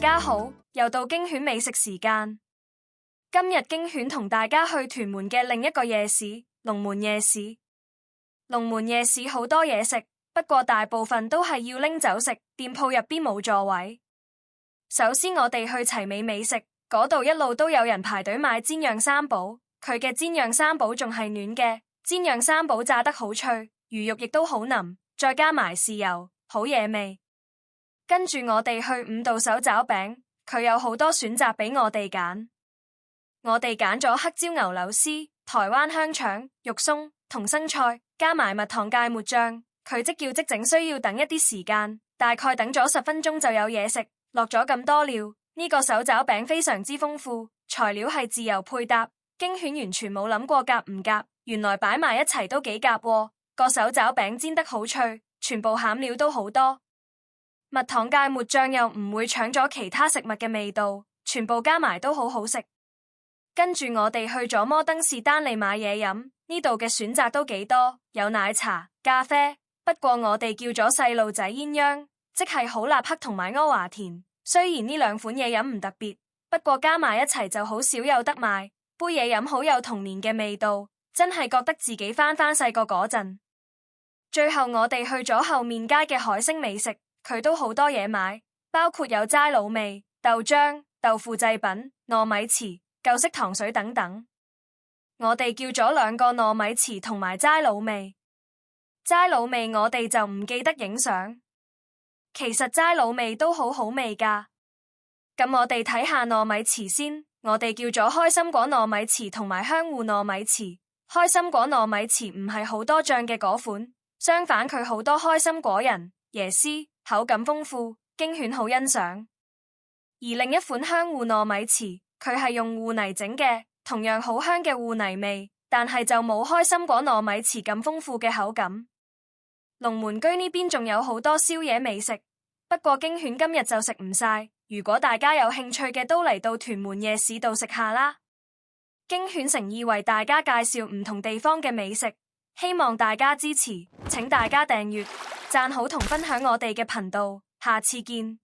家好，又到驚犬美食時間。今日驚犬同大家去屯門嘅另一個夜市——龍門夜市。龍門夜市好多嘢食，不過大部分都係要拎走食，店鋪入邊冇座位。首先我哋去齊美美食，嗰度一路都有人排隊買煎釀三寶，佢嘅煎釀三寶仲係暖嘅，煎釀三寶炸得好脆，魚肉亦都好腍，再加埋豉油，好惹味。跟住我哋去五道手抓餅，佢有好多選擇俾我哋揀。我哋揀咗黑椒牛柳絲、台灣香腸、肉鬆同生菜，加埋蜜糖芥末醬。佢即叫即整，需要等一啲時間，大概等咗10分鐘就有嘢食。落咗咁多料，呢個手抓餅非常之豐富，材料係自由配搭，驚犬完全冇諗過夾唔夾，原來擺埋一齊都幾夾喎。個手抓餅煎得好脆，全部餡料都好多。蜜糖芥末醬又唔會搶咗其他食物嘅味道，全部加埋都好好食。跟住我哋去咗摩登士丹利買嘢飲，呢度嘅選擇都幾多，有奶茶、咖啡。不過我哋叫咗細路仔鴛鴦，即係好立克同埋阿華田。雖然呢兩款嘢飲唔特別，不過加埋一齊就好少有得賣。杯嘢飲好有童年嘅味道，真係覺得自己翻細個嗰陣。最後我哋去咗後面街嘅海星美食。佢都好多嘢買，包括有齋滷味、豆漿、豆腐製品、糯米糍、舊式糖水等等。我哋叫咗2個糯米糍同埋齋滷味。齋滷味我哋就唔記得影相，其實齋滷味都好好味㗎。咁我哋睇下糯米糍先，我哋叫咗開心果糯米糍同埋香芋糯米糍。開心果糯米糍唔係好多醬嘅嗰款，相反佢好多開心果仁、椰絲。口感豐富，驚犬好欣賞。而另一款香芋糯米糍，佢係用芋泥整嘅，同樣好香嘅芋泥味，但係就冇開心果糯米糍咁豐富嘅口感。龍門居呢邊仲有好多宵夜美食，不過驚犬今日就食唔晒。如果大家有興趣嘅，都嚟到屯門夜市度食下啦。驚犬誠意為大家介紹唔同地方嘅美食，希望大家支持，請大家訂閱、讚好同分享我哋嘅頻道，下次見。